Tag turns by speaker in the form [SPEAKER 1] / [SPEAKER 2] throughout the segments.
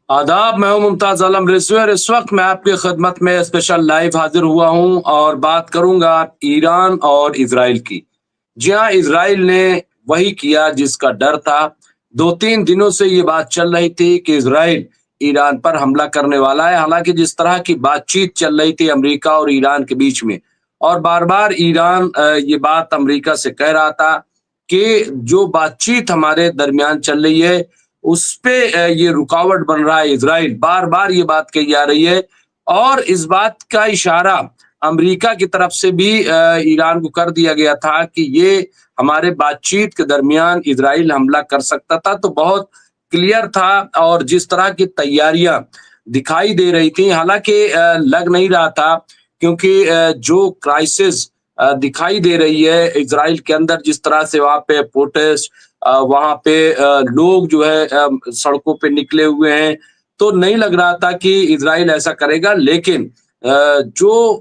[SPEAKER 1] आदाब, मैं हूं मुमताज आलम रिजवी और इस वक्त मैं आपकी खिदमत में स्पेशल लाइव हाजिर हुआ हूं और बात करूंगा ईरान और इसराइल की। जी हाँ, इसराइल ने वही किया जिसका डर था। 2-3 दिनों से ये बात चल रही थी कि इसराइल ईरान पर हमला करने वाला है। हालांकि जिस तरह की बातचीत चल रही थी अमेरिका और ईरान के बीच में, और बार बार ईरान ये बात अमेरिका से कह रहा था कि जो बातचीत हमारे दरमियान चल रही है उस पे ये रुकावट बन रहा है। इसराइल बार बार ये बात कही जा रही है और इस बात का इशारा अमेरिका की तरफ से भी ईरान को कर दिया गया था कि ये हमारे बातचीत के दरमियान इसराइल हमला कर सकता था। तो बहुत क्लियर था और जिस तरह की तैयारियां दिखाई दे रही थी, हालांकि लग नहीं रहा था, क्योंकि जो क्राइसिस दिखाई दे रही है इसराइल के अंदर, जिस तरह से वहां पे प्रोटेस्ट, वहां पे लोग जो है सड़कों पे निकले हुए हैं, तो नहीं लग रहा था कि इसराइल ऐसा करेगा। लेकिन जो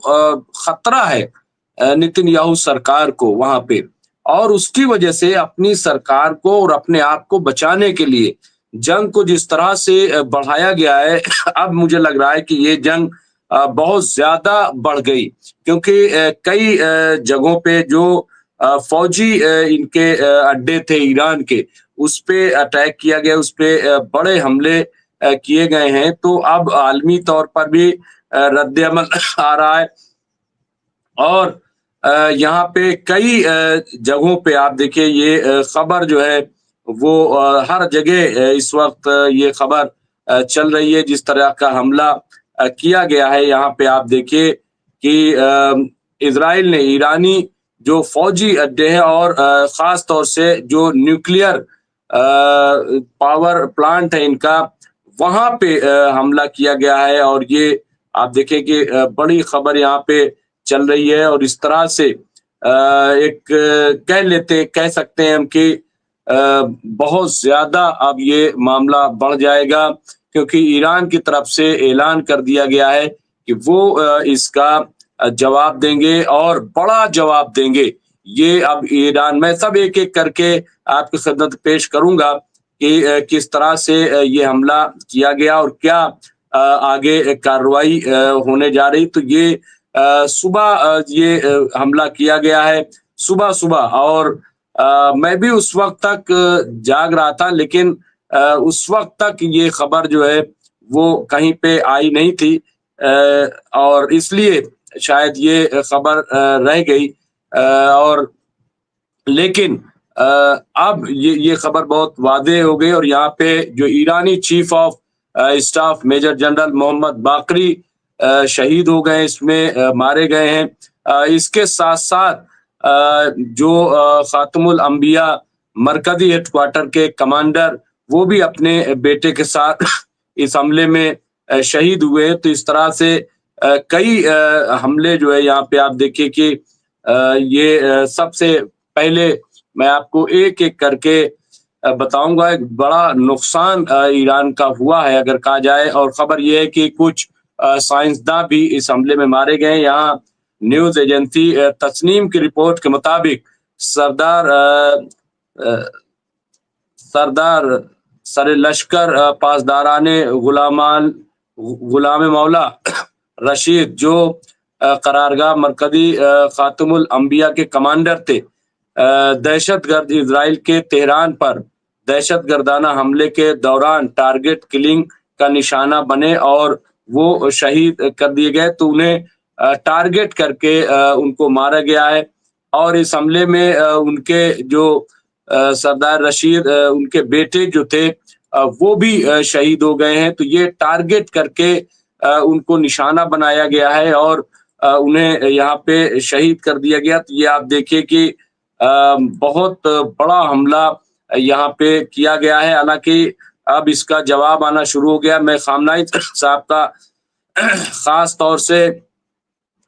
[SPEAKER 1] खतरा है नेतन्याहू सरकार को वहां पे, और उसकी वजह से अपनी सरकार को और अपने आप को बचाने के लिए जंग को जिस तरह से बढ़ाया गया है अब मुझे लग रहा है कि ये जंग बहुत ज्यादा बढ़ गई, क्योंकि कई जगहों पे जो फौजी इनके अड्डे थे ईरान के, उस पे अटैक किया गया, उस पे बड़े हमले किए गए हैं। तो अब आलमी तौर पर भी रद्द अमल आ रहा है और यहाँ पे कई जगहों पे आप देखिए ये खबर जो है वो हर जगह इस वक्त ये खबर चल रही है, जिस तरह का हमला किया गया है। यहाँ पे आप देखिए कि इसराइल ने ईरानी जो फौजी अड्डे हैं और खास तौर से जो न्यूक्लियर पावर प्लांट है इनका, वहां पे हमला किया गया है। और ये आप देखें कि बड़ी खबर यहाँ पे चल रही है और इस तरह से एक कह सकते हैं हम कि बहुत ज्यादा अब ये मामला बढ़ जाएगा, क्योंकि ईरान की तरफ से ऐलान कर दिया गया है कि वो इसका जवाब देंगे और बड़ा जवाब देंगे। ये अब ईरान, मैं सब एक एक करके आपकी खिदमत पेश करूंगा कि किस तरह से ये हमला किया गया और क्या आगे कार्रवाई होने जा रही। तो ये सुबह ये हमला किया गया है सुबह सुबह, और मैं भी उस वक्त तक जाग रहा था, लेकिन उस वक्त तक ये खबर जो है वो कहीं पे आई नहीं थी, और इसलिए शायद ये खबर रह गई। और लेकिन अब ये खबर बहुत वादे हो गई और यहाँ पे जो ईरानी chief of staff major general Mohammad Bagheri शहीद हो गए, इसमें मारे गए हैं। इसके साथ साथ जो खातमुल अंबिया मरकजी हेडक्वार्टर के कमांडर, वो भी अपने बेटे के साथ इस हमले में शहीद हुए। तो इस तरह से कई हमले जो है यहाँ पे आप देखिए कि ये सबसे पहले मैं आपको एक एक करके बताऊंगा। एक बड़ा नुकसान ईरान का हुआ है अगर कहा जाए, और खबर यह है कि कुछ साइंसदान भी इस हमले में मारे गए। यहाँ न्यूज एजेंसी तस्नीम की रिपोर्ट के मुताबिक सरदार सर लश्कर पासदाराने गुलाम मौला रशीद, जो करारगाह मरकजी खातमुल अंबिया के कमांडर थे, दहशतगर्द इसराइल के तेहरान पर दहशतगर्दाना हमले के दौरान टारगेट किलिंग का निशाना बने और वो शहीद कर दिए गए। तो उन्हें टारगेट करके उनको मारा गया है। और इस हमले में उनके जो सरदार रशीद, उनके बेटे जो थे, वो भी शहीद हो गए हैं। तो ये टारगेट करके उनको निशाना बनाया गया है और उन्हें यहाँ पे शहीद कर दिया गया। तो ये आप देखिए कि बहुत बड़ा हमला यहाँ पे किया गया है। हालांकि अब इसका जवाब आना शुरू हो गया। मैं खामनाई साहब का खास तौर से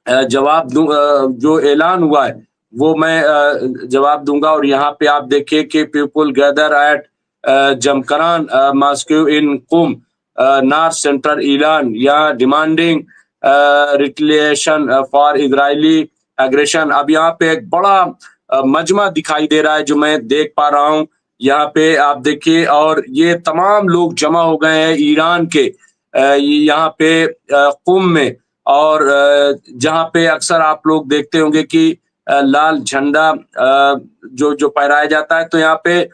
[SPEAKER 1] जवाब दूं, जो ऐलान हुआ है वो मैं जवाब दूंगा। और यहाँ पे आप देखिए कि people gather at Jamkaran mosque in Qom north central Iran, या demanding retaliation for Israeli aggression. अब यहाँ पे एक बड़ा मजमा दिखाई दे रहा है जो मैं देख पा रहा हूँ यहाँ पे आप देखिए, और ये तमाम लोग जमा हो गए हैं ईरान के यहाँ पे कुम में, और जहाँ पे अक्सर आप लोग देखते होंगे कि लाल झंडा जो जो फहराया जाता है, तो यहाँ पे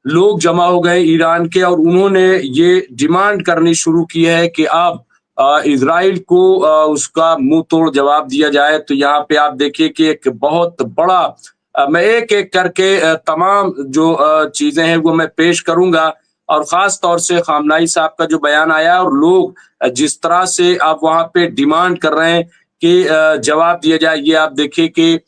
[SPEAKER 1] लोग जमा हो गए ईरान के, और उन्होंने ये डिमांड करनी शुरू की है कि अब इजराइल को उसका मुंह तोड़ जवाब दिया जाए। तो यहाँ पे आप देखिए कि एक बहुत बड़ा मैं एक एक करके तमाम जो चीजें हैं वो मैं पेश करूंगा, और खास तौर से खामनाई साहब का जो बयान आया, और लोग जिस तरह से अब वहां पे डिमांड कर रहे हैं कि जवाब दिया जाए, ये आप देखिए कि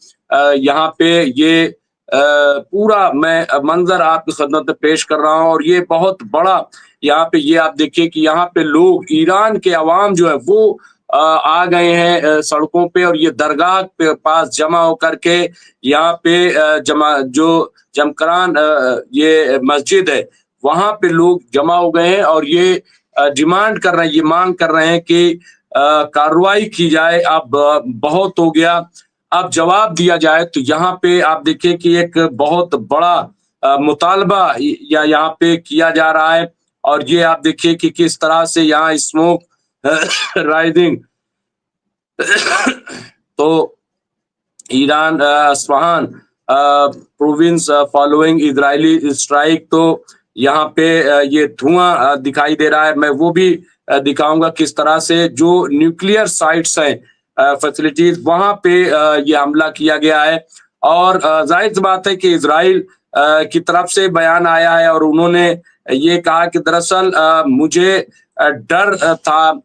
[SPEAKER 1] यहाँ पे ये पूरा मैं मंजर आपकी खिदमत में पेश कर रहा हूँ। और ये बहुत बड़ा यहाँ पे ये आप देखिए कि यहाँ पे लोग ईरान के अवाम जो है वो आ गए हैं सड़कों पे, और ये दरगाह पे पास जमा होकर के यहाँ पे जमा जो जमकरान ये मस्जिद है वहां पे लोग जमा हो गए हैं, और ये डिमांड कर रहे हैं, ये मांग कर रहे हैं कि कार्रवाई की जाए, अब बहुत हो गया, अब जवाब दिया जाए। तो यहाँ पे आप देखिए कि एक बहुत बड़ा मुतालबा या यहाँ पे किया जा रहा है, और ये आप देखिए कि किस तरह से यहाँ स्मोक राइजिंग तो Iran Isfahan province following Israeli strike, तो यहाँ पे ये धुआं दिखाई दे रहा है। मैं वो भी दिखाऊंगा किस तरह से जो न्यूक्लियर साइट्स हैं फैसिलिटीज वहां पे ये हमला किया गया है। और जाहिर सी बात है कि इजराइल की तरफ से बयान आया है, और उन्होंने ये कहा कि दरअसल मुझे डर था,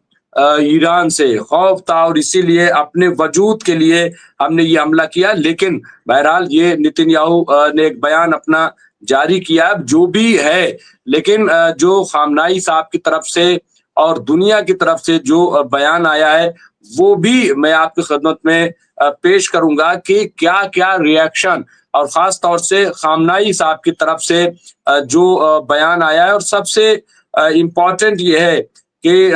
[SPEAKER 1] ईरान से खौफ था, और इसीलिए अपने वजूद के लिए हमने ये हमला किया। लेकिन बहरहाल ये नेतन्याहू ने एक बयान अपना जारी किया, जो भी है, लेकिन जो खामनाई साहब की तरफ से और दुनिया की तरफ से जो बयान आया है वो भी मैं आपकी खिदमत में पेश करूंगा कि क्या क्या रिएक्शन, और खास तौर से खामनाई साहब की तरफ से जो बयान आया है। और सबसे इम्पोर्टेंट ये है कि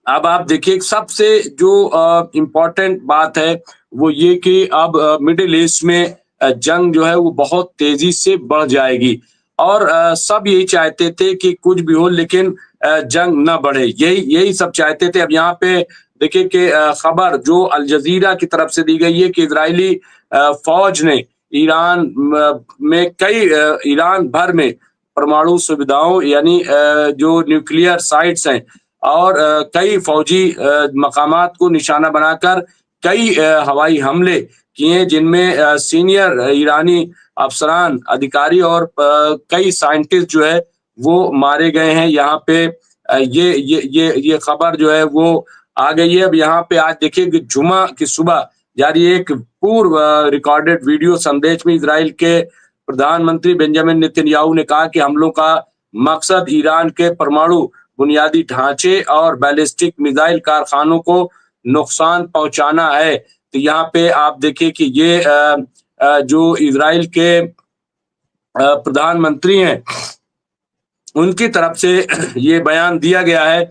[SPEAKER 1] अब आप देखिए सबसे जो इम्पोर्टेंट बात है वो ये कि अब मिडिल ईस्ट में जंग जो है वो बहुत तेजी से बढ़ जाएगी, और सब यही चाहते थे कि कुछ भी हो लेकिन जंग न बढ़े, यही यही सब चाहते थे। अब यहाँ पे देखिए कि खबर जो अल जजीरा की तरफ से दी गई है कि इजरायली फौज ने ईरान में कई ईरान भर में परमाणु सुविधाओं यानी जो न्यूक्लियर साइट्स हैं और कई फौजी मकामात को निशाना बनाकर कई हवाई हमले किए, जिनमें सीनियर ईरानी अफसरान अधिकारी और कई साइंटिस्ट जो है वो मारे गए हैं। यहाँ पे ये खबर जो है वो आ गई है। अब यहाँ पे आज देखिए कि जुमा की सुबह जारी एक पूर्व रिकॉर्डेड वीडियो संदेश में इजराइल के प्रधानमंत्री बेंजामिन नेतन्याहू ने कहा कि हमलों का मकसद ईरान के परमाणु बुनियादी ढांचे और बैलिस्टिक मिसाइल कारखानों को नुकसान पहुंचाना है। तो यहाँ पे आप देखिए कि ये जो इजराइल के प्रधानमंत्री हैं उनकी तरफ से ये बयान दिया गया है।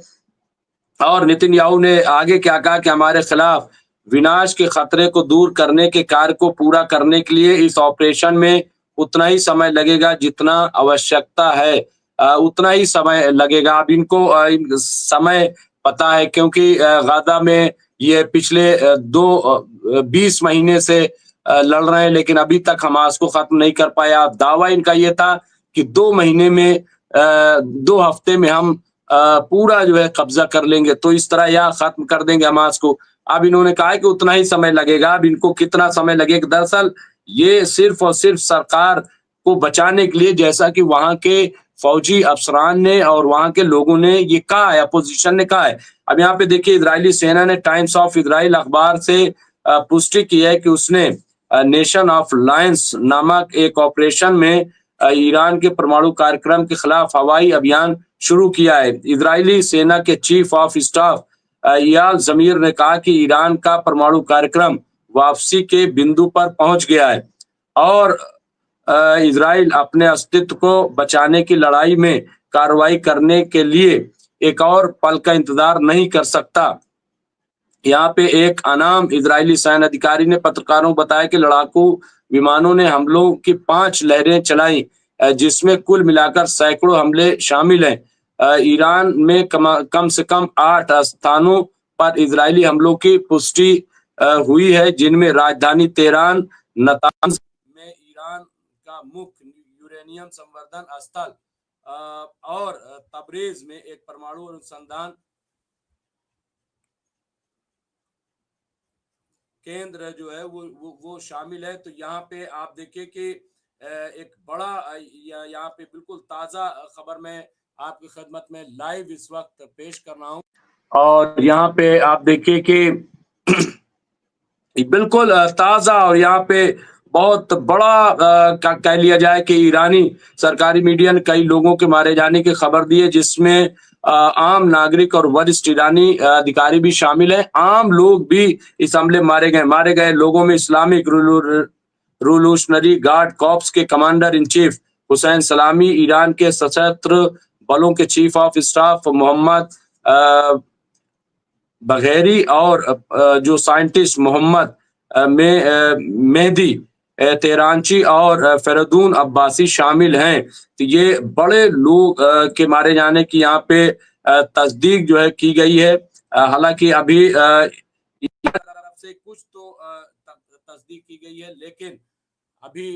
[SPEAKER 1] और नेतन्याहू ने आगे क्या कहा कि हमारे खिलाफ विनाश के खतरे को दूर करने के कार्य को पूरा करने के लिए इस ऑपरेशन में उतना ही समय लगेगा जितना आवश्यकता है, उतना ही समय लगेगा। अब इनको समय पता है क्योंकि गाजा में ये पिछले 20 महीने से लड़ रहे हैं, लेकिन अभी तक हमास को खत्म नहीं कर पाया। दावा इनका ये था कि 2 महीने में 2 हफ्ते में हम पूरा जो है कब्जा कर लेंगे, तो इस तरह या खत्म कर देंगे हमास को। अब इन्होंने कहा कि उतना ही समय लगेगा। अब इनको कितना समय लगेगा, दरअसल ये सिर्फ और सिर्फ सरकार को बचाने के लिए, जैसा कि वहां के फौजी अफसरान ने और वहां के लोगों ने ये कहा है, अपोजिशन ने कहा है। अब यहाँ पे देखिए इजरायली सेना ने टाइम्स ऑफ इजराइल अखबार से पुष्टि की है कि उसने नेशन ऑफ लायंस नामक एक ऑपरेशन में ईरान के परमाणु कार्यक्रम के खिलाफ हवाई अभियान शुरू किया है। इजरायली सेना के चीफ ऑफ स्टाफ इयाल जमीर ने कहा कि ईरान का परमाणु कार्यक्रम वापसी के बिंदु पर पहुंच गया है और इजराइल अपने अस्तित्व को बचाने की लड़ाई में कार्रवाई करने के लिए एक और पल का इंतजार नहीं कर सकता। यहाँ पे एक अनाम इजरायली सैन्य अधिकारी ने पत्रकारों को बताया कि लड़ाकू विमानों ने हमलों की 5 लहरें चलाई। जिसमें कुल मिलाकर सैकड़ों हमले शामिल हैं। ईरान में कम से कम 8 स्थानों पर इजरायली हमलों की पुष्टि हुई है, जिनमें राजधानी तेहरान, नतांज में ईरान का मुख्य यूरेनियम संवर्धन स्थल और तबरेज में एक परमाणु अनुसंधान केंद्र जो है वो शामिल है। तो यहाँ पे आप देखिए कि एक बड़ा यहाँ पे बिल्कुल ताजा खबर मैं आपकी खिदमत में लाइव इस वक्त पेश कर रहा हूँ। और यहाँ पे आप देखिए कि बिल्कुल ताजा और यहाँ पे बहुत बड़ा कह लिया जाए कि ईरानी सरकारी मीडिया ने कई लोगों के मारे जाने की खबर दी है, जिसमें आम नागरिक और वरिष्ठ ईरानी अधिकारी भी शामिल हैं। आम लोग भी इस हमले मारे गए लोगों में इस्लामिक रिवोल्यूशनरी गार्ड कॉर्प्स के commander in chief Hossein Salami, Iran के सशस्त्र बलों के chief of staff Mohammad Bagheri और जो साइंटिस्ट मोहम्मद मेहदी तेहरानची और फरीदून अब्बासी शामिल हैं। तो ये बड़े लोग के मारे जाने की यहाँ पे तस्दीक जो है की गई है। हालांकि अभी तरफ से कुछ तो तस्दीक की गई है, लेकिन अभी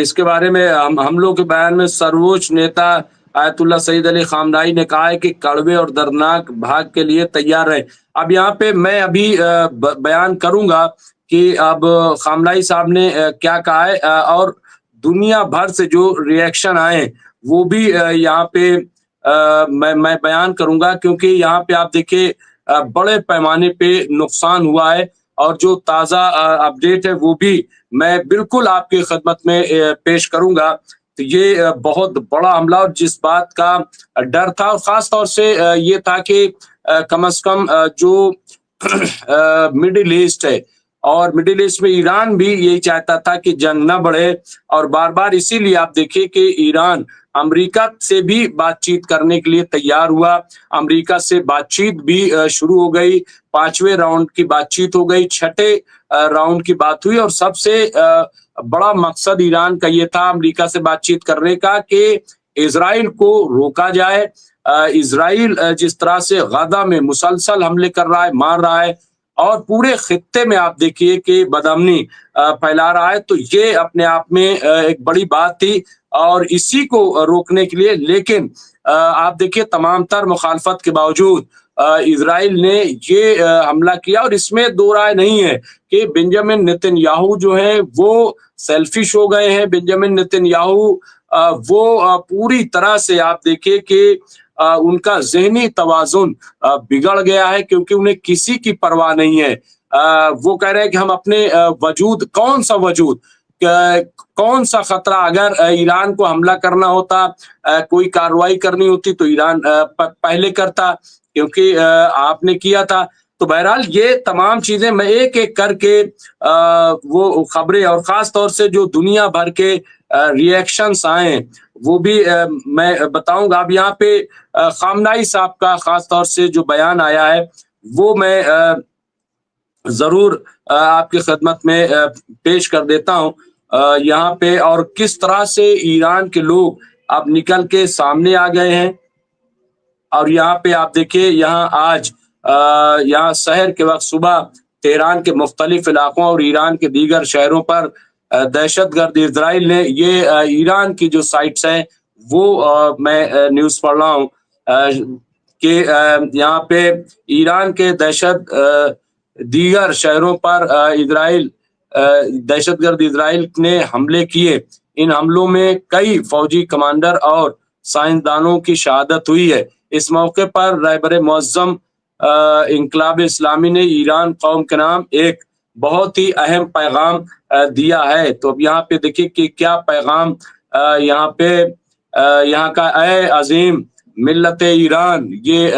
[SPEAKER 1] इसके बारे में हम लोग के बयान में सर्वोच्च नेता आयतुल्लाह सईद अली खामनाई ने कहा है कि कड़वे और दर्दनाक भाग के लिए तैयार रहे। अब यहाँ पे मैं अभी बयान करूंगा कि अब खामनाई साहब ने क्या कहा है और दुनिया भर से जो रिएक्शन आए वो भी यहाँ पे मैं बयान करूंगा, क्योंकि यहाँ पे आप देखिए बड़े पैमाने पे नुकसान हुआ है और जो ताजा अपडेट है वो भी मैं बिल्कुल आपकी खिदमत में पेश करूंगा। तो ये बहुत बड़ा हमला और जिस बात का डर था, और खास तौर से ये था कि कम से कम जो मिडिल ईस्ट है और मिडिल ईस्ट में ईरान भी यही चाहता था कि जंग न बढ़े, और बार बार इसीलिए आप देखिए कि ईरान अमेरिका से भी बातचीत करने के लिए तैयार हुआ। अमेरिका से बातचीत भी शुरू हो गई, 5वें राउंड की बातचीत हो गई, 6ठे राउंड की बात हुई, और सबसे बड़ा मकसद ईरान का ये था अमेरिका से बातचीत करने का कि इजराइल को रोका जाए। इजराइल जिस तरह से गजा में मुसलसल हमले कर रहा है, मार रहा है और पूरे खित्ते में आप देखिए कि बदअमनी फैला रहा है, तो ये अपने आप में एक बड़ी बात थी और इसी को रोकने के लिए। लेकिन आप देखिए तमाम तर मुखालफत के बावजूद इजराइल ने ये हमला किया, और इसमें दो राय नहीं है कि बेंजामिन नेतन्याहू जो है वो सेल्फिश हो गए हैं। बेंजामिन नेतन्याहू वो पूरी तरह से आप देखिए कि उनका ज़हनी तवाज़ुन बिगड़ गया है, क्योंकि उन्हें किसी की परवाह नहीं है। वो कह रहे हैं कि हम अपने वजूद, कौन सा वजूद, कौन सा खतरा, अगर ईरान को हमला करना होता, कोई कार्रवाई करनी होती तो ईरान पहले करता, क्योंकि आपने किया था। तो बहरहाल ये तमाम चीजें मैं एक एक करके वो खबरें और खास तौर से जो दुनिया भर के रिएक्शंस आए वो भी मैं बताऊंगा। अब यहाँ पे खामनाई साहब का खास तौर से जो बयान आया है वो मैं जरूर आपकी खिदमत में पेश कर देता हूँ यहाँ पे, और किस तरह से ईरान के लोग अब निकल के सामने आ गए हैं। और यहाँ पे आप देखिए, यहाँ आज यहाँ शहर के वक्त सुबह तेहरान के मुख्तलिफ इलाकों और ईरान के दीगर शहरों पर दहशतगर्द इजराइल ने ये ईरान की जो साइट्स हैं वो मैं न्यूज़ पढ़ रहा हूँ कि यहाँ पे ईरान के दीगर शहरों पर दहशतगर्द इजराइल ने हमले किए। इन हमलों में कई फौजी कमांडर और साइंसदानों की शहादत हुई है। इस मौके पर रहबर मुअज्जम इंकलाब इस्लामी ने ईरान कौम के नाम एक बहुत ही अहम पैगाम दिया है। तो अब यहाँ पे देखिए कि क्या पैगाम यहाँ पे यहाँ का ए अजीम मिल्लत ईरान, ये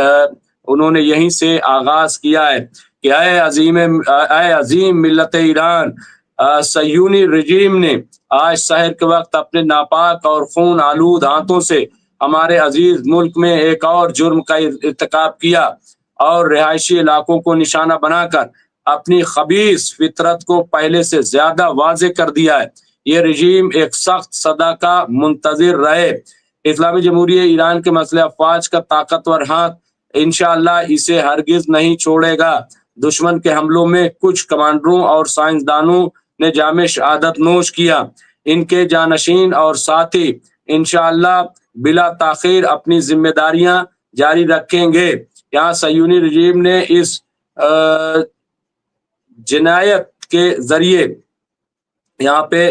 [SPEAKER 1] उन्होंने यहीं से आगाज किया है कि ए अजीम मिल्लत ईरान, सयूनी रजीम ने आज शहर के वक्त अपने नापाक और खून आलूद हाथों से हमारे अजीज मुल्क में एक और जुर्म का इर्तिकाब किया और रिहायशी इलाकों को निशाना बनाकर अपनी खबीस फितरत को पहले से ज्यादा वाज़े कर दिया है। ये रजीम एक सख्त सदा का मुंतजिर रहे। इस्लामी जमहूरिया ईरान के मसले अफवाज का ताकतवर हाथ इंशाअल्लाह इसे हरगिज नहीं छोड़ेगा। दुश्मन के हमलों में कुछ कमांडरों और साइंसदानों ने जामे शहादत नोश किया। इनके जानशीन और साथी इंशाअल्लाह बिला ताखीर अपनी जिम्मेदारियां जारी रखेंगे। यहाँ सयूनी रजीम ने इस जिनायत के जरिए यहाँ पे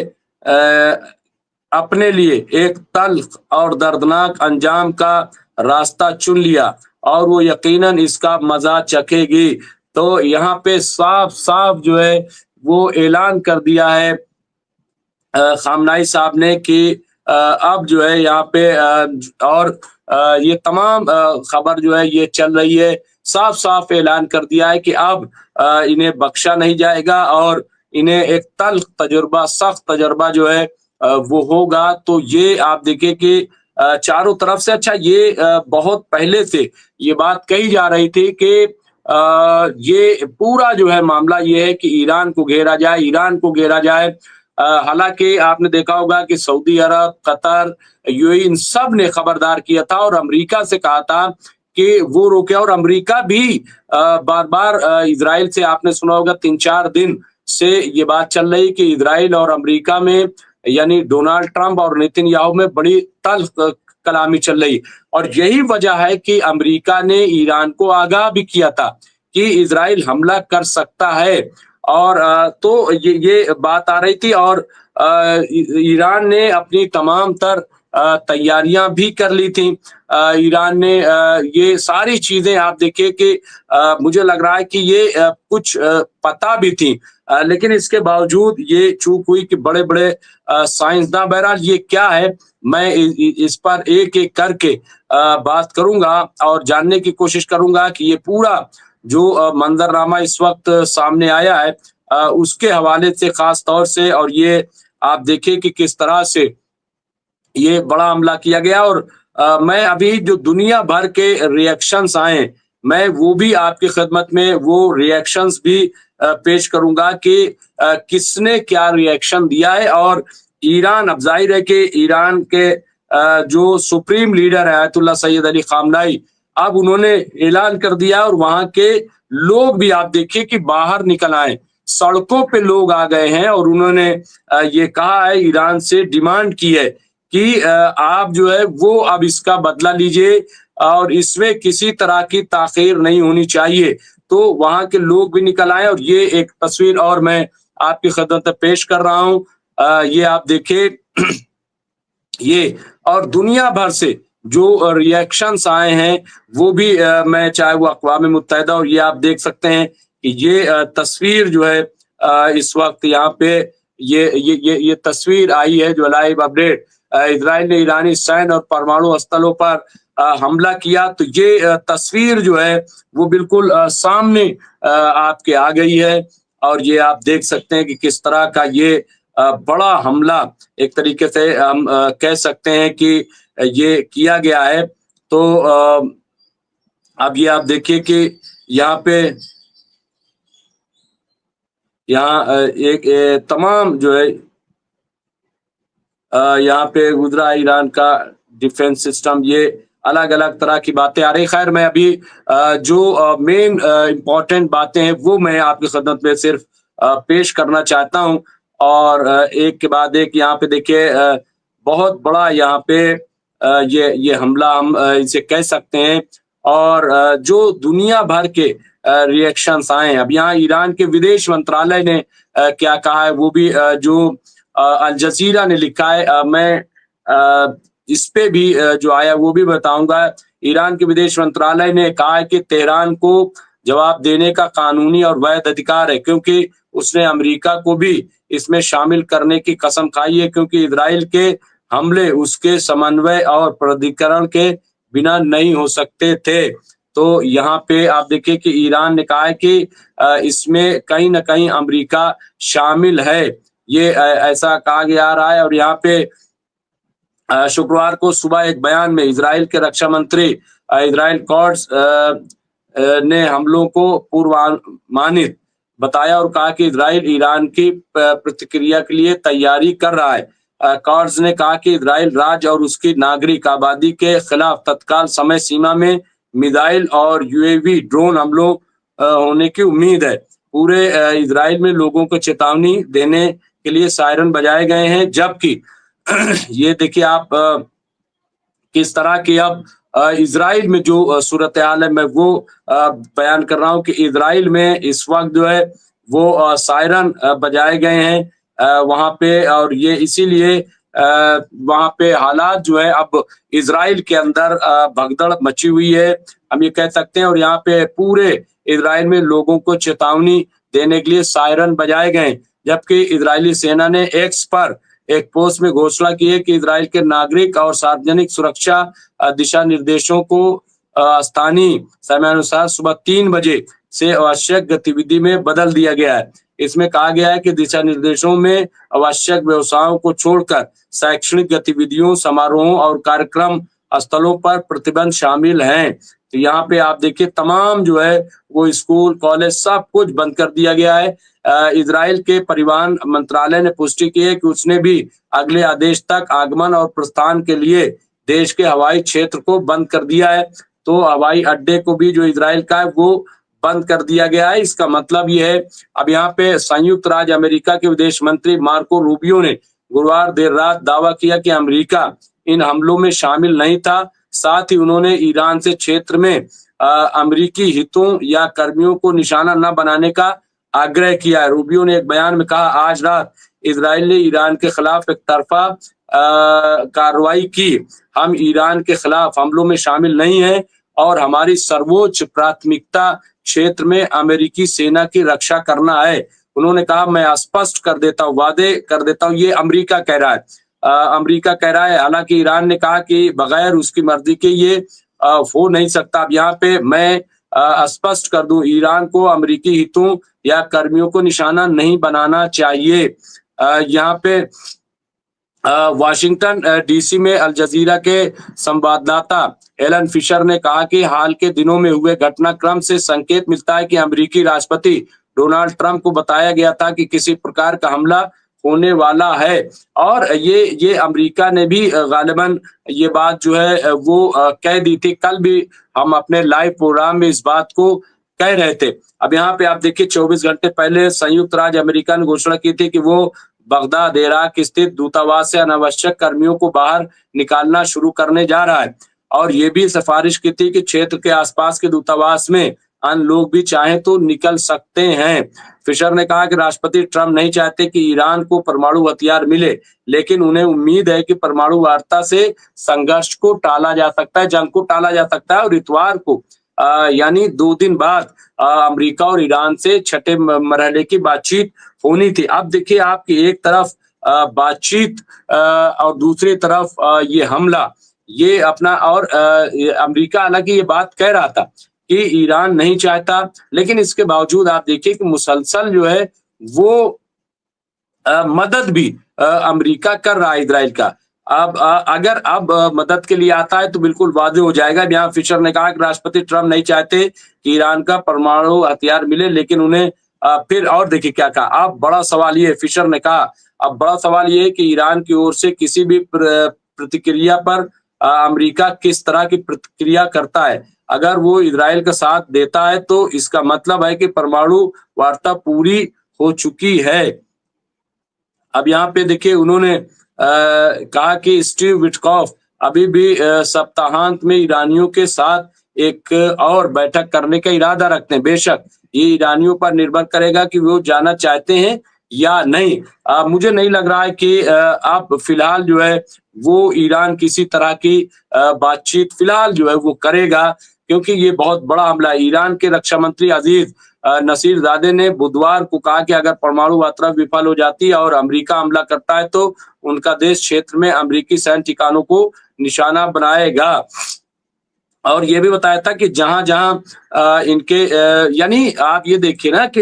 [SPEAKER 1] अपने लिए एक तल्ख और दर्दनाक अंजाम का रास्ता चुन लिया और वो यकीनन इसका मजा चखेगी। तो यहाँ पे साफ साफ जो है वो ऐलान कर दिया है खामनाई साहब ने कि अब जो है यहाँ पे और ये तमाम खबर जो है ये चल रही है, साफ साफ ऐलान कर दिया है कि अब इन्हें बख्शा नहीं जाएगा और इन्हें एक तल्ख तजुर्बा, सख्त तजुर्बा जो है वो होगा। तो ये आप देखिए कि चारों तरफ से, अच्छा ये बहुत पहले से ये बात कही जा रही थी कि ये पूरा जो है मामला ये है कि ईरान को घेरा जाए, ईरान को घेरा जाए। हालांकि आपने देखा होगा कि सऊदी अरब, कतर, यूएई इन सब ने खबरदार किया था और अमेरिका से कहा था कि वो रोके। और अमेरिका भी बार बार इजराइल से, आपने सुना होगा 3-4 दिन से ये बात चल रही कि इजराइल और अमेरिका में, यानी डोनाल्ड ट्रंप और नेतन्याहू में बड़ी तल्ख कलामी चल रही। और यही वजह है कि अमेरिका ने ईरान को आगाह भी किया था कि इजराइल हमला कर सकता है। और तो ये बात आ रही थी और ईरान ने अपनी तमाम तर तैयारियां भी कर ली थी। ईरान ने ये सारी चीजें, आप देखिए कि मुझे लग रहा है कि ये कुछ पता भी थी, लेकिन इसके बावजूद ये चूक हुई कि बड़े बड़े साइंसदान, बहरहाल ये क्या है, मैं इस पर एक एक करके बात करूंगा और जानने की कोशिश करूंगा कि ये पूरा जो मंजरनामा इस वक्त सामने आया है उसके हवाले से खास तौर से। और ये आप देखिए कि किस तरह से ये बड़ा हमला किया गया। और मैं अभी जो दुनिया भर के रिएक्शंस आए, मैं वो भी आपकी खिदमत में वो रिएक्शंस भी पेश करूंगा कि किसने क्या रिएक्शन दिया है। और ईरान, अब जाहिर है कि ईरान के जो सुप्रीम लीडर है आयतुल्लाह सैयद अली खामनाई, अब उन्होंने ऐलान कर दिया और वहां के लोग भी आप देखिए कि बाहर निकल आए, सड़कों पे लोग आ गए हैं और उन्होंने ये कहा है, ईरान से डिमांड की है कि आप जो है वो अब इसका बदला लीजिए और इसमें किसी तरह की ताखीर नहीं होनी चाहिए। तो वहां के लोग भी निकल आए और ये एक तस्वीर और मैं आपकी खिदमत में पेश कर रहा हूं। ये आप देखिए ये, और दुनिया भर से जो रिएक्शंस आए हैं वो भी मैं चाहे वो अक़वाम मुत्तहिदा, और ये आप देख सकते हैं कि ये तस्वीर जो है इस वक्त यहाँ पे ये तस्वीर आई है जो लाइव अपडेट, इजराइल ने ईरानी सैन्य और परमाणु स्थलों पर हमला किया। तो ये तस्वीर जो है वो बिल्कुल सामने आपके आ गई है और ये आप देख सकते हैं कि किस तरह का ये बड़ा हमला एक तरीके से हम कह सकते हैं कि ये किया गया है। तो अब ये आप देखिए कि यहाँ पे एक तमाम जो है यहाँ पे गुजरा ईरान का डिफेंस सिस्टम, ये अलग अलग तरह की बातें आ रही। खैर मैं अभी जो मेन इम्पोर्टेंट बातें हैं वो मैं आपकी खिदमत में सिर्फ पेश करना चाहता हूँ। और एक के बाद एक यहाँ पे देखिए बहुत बड़ा यहाँ पे ये हमला हम इसे कह सकते हैं। और जो दुनिया भर के रिएक्शंस आए हैं, अब यहाँ ईरान के विदेश मंत्रालय ने क्या कहा है वो भी जो अल जजीरा ने लिखा है, मैं इस पे भी जो आया वो भी बताऊंगा। ईरान के विदेश मंत्रालय ने कहा है कि तेहरान को जवाब देने का कानूनी और वैध अधिकार है क्योंकि उसने अमेरिका को भी इसमें शामिल करने की कसम खाई है, क्योंकि इजराइल के हमले उसके समन्वय और प्राधिकरण के बिना नहीं हो सकते थे। तो यहाँ पे आप देखिए कि ईरान ने कहा है कि इसमें कहीं ना कहीं अमेरिका शामिल है, ये ऐसा कहा जा रहा है। और यहाँ पे शुक्रवार को सुबह एक बयान में इजराइल के रक्षा मंत्री इजराइल कॉट्स ने हमलों को पूर्वानुमानित बताया और कहा कि इजराइल ईरान की प्रतिक्रिया के लिए तैयारी कर रहा है। कॉर्ट्स ने कहा कि इजराइल राज्य और उसकी नागरिक आबादी के खिलाफ तत्काल समय सीमा में मिसाइल और यूएवी ड्रोन हमलों होने की उम्मीद है। पूरे इजराइल में लोगों को चेतावनी देने के लिए सायरन बजाए गए हैं, जबकि ये देखिए आप किस तरह की अब इजराइल में जो सूरत हाल है, मैं वो बयान कर रहा हूँ कि इजराइल में इस वक्त जो है वो सायरन बजाए गए हैं वहां पे, और ये इसीलिए वहां पे हालात जो है अब इजराइल के अंदर भगदड़ मची हुई है, हम ये कह सकते हैं। और यहाँ पे पूरे इजराइल में लोगों को चेतावनी देने के लिए सायरन बजाए गए, जबकि इजरायली सेना ने एक्स पर एक पोस्ट में घोषणा की है कि इजराइल के नागरिक और सार्वजनिक सुरक्षा दिशा निर्देशों को स्थानीय समयानुसार सुबह 3 बजे से आवश्यक गतिविधि में बदल दिया गया है। इसमें कहा गया है कि दिशा निर्देशों में आवश्यक व्यवसायों को छोड़कर शैक्षणिक गतिविधियों, समारोहों और कार्यक्रम स्थलों पर प्रतिबंध शामिल हैं। तो यहाँ पे आप देखिए तमाम जो है वो स्कूल, कॉलेज सब कुछ बंद कर दिया गया है। इजराइल के परिवहन मंत्रालय ने पुष्टि की है कि उसने भी अगले आदेश तक आगमन और प्रस्थान के लिए देश के हवाई क्षेत्र को बंद कर दिया है। तो हवाई अड्डे को भी जो इजराइल का है वो बंद कर दिया गया है। इसका मतलब ये है, अब यहाँ पे संयुक्त राज्य अमेरिका के विदेश मंत्री मार्को रूबियो ने गुरुवार देर रात दावा किया कि अमेरिका इन हमलों में शामिल नहीं था। साथ ही उन्होंने ईरान से क्षेत्र में अमेरिकी हितों या कर्मियों को निशाना न बनाने का आग्रह किया है। रूबियो ने एक बयान में कहा, आज रात इजराइल ने ईरान के खिलाफ एक तरफा कार्रवाई की। हम ईरान के खिलाफ हमलों में शामिल नहीं हैं और हमारी सर्वोच्च प्राथमिकता क्षेत्र में अमेरिकी सेना की रक्षा करना है। उन्होंने कहा, मैं स्पष्ट कर देता हूँ, वादे कर देता हूँ, ये अमेरिका कह रहा है, अमेरिका कह रहा है। हालांकि ईरान ने कहा कि बगैर उसकी मर्जी के ये हो नहीं सकता। अब यहाँ पे मैं स्पष्ट कर दूं, ईरान को अमेरिकी हितों या कर्मियों को निशाना नहीं बनाना चाहिए। यहाँ पे वाशिंगटन डीसी में अल जजीरा के संवाददाता एलन फिशर ने कहा कि हाल के दिनों में हुए घटनाक्रम से संकेत मिलता है कि अमेरिकी राष्ट्रपति डोनाल्ड ट्रंप को बताया गया था कि किसी प्रकार का हमला होने वाला है, और ये अमेरिका ने भी गालिबन ये बात जो है वो कह दी थी। कल भी हम अपने लाइव प्रोग्राम में इस बात को कह रहे थे। अब यहाँ पे आप देखिए 24 घंटे पहले संयुक्त राज्य अमेरिका ने घोषणा की थी कि वो बगदाद, इराक स्थित दूतावास से अनावश्यक कर्मियों को बाहर निकालना शुरू करने जा रहा है, और ये भी सिफारिश की थी कि क्षेत्र के आसपास के दूतावास में अन्य लोग भी चाहें तो निकल सकते हैं। फिशर ने कहा कि राष्ट्रपति ट्रंप नहीं चाहते कि ईरान को परमाणु हथियार मिले, लेकिन उन्हें उम्मीद है कि परमाणु वार्ता से संघर्ष को टाला जा सकता है, जंग को टाला जा सकता है। और इतवार को यानी 2 दिन बाद अमेरिका और ईरान से छठे मरहले की बातचीत होनी थी। अब देखिए आपकी एक तरफ बातचीत और दूसरी तरफ ये हमला, ये अपना, और अमेरिका हालांकि ये बात कह रहा था कि ईरान नहीं चाहता, लेकिन इसके बावजूद आप देखिए कि मुसलसल जो है वो मदद भी अमेरिका कर रहा है इजराइल का। अब अगर अब मदद के लिए आता है तो बिल्कुल वादे हो जाएगा। यहाँ फिशर ने कहा कि राष्ट्रपति ट्रंप नहीं चाहते कि ईरान का परमाणु हथियार मिले, लेकिन उन्हें फिर और देखिए क्या कहा। अब बड़ा सवाल ये, फिशर ने कहा, अब बड़ा सवाल ये है कि ईरान की ओर से किसी भी प्रतिक्रिया पर अमेरिका किस तरह की प्रतिक्रिया करता है। अगर वो इजराइल का साथ देता है तो इसका मतलब है कि परमाणु वार्ता पूरी हो चुकी है। अब यहाँ पे देखिए उन्होंने कहा कि स्टीव विटकॉफ अभी भी सप्ताहांत में ईरानियों के साथ एक और बैठक करने का इरादा रखते हैं। बेशक ये ईरानियों पर निर्भर करेगा कि वो जाना चाहते हैं या नहीं। मुझे नहीं लग रहा है कि अब फिलहाल जो है वो ईरान किसी तरह की बातचीत फिलहाल जो है वो करेगा, क्योंकि ये बहुत बड़ा हमला है। ईरान के रक्षा मंत्री अजीज नसीरजादे ने बुधवार को कहा कि अगर परमाणु वार्ता विफल हो जाती है और अमेरिका हमला करता है तो उनका देश क्षेत्र में अमेरिकी सैन्य ठिकानों को निशाना बनाएगा। और ये भी बताया था कि जहां जहां इनके यानी आप ये देखिए ना कि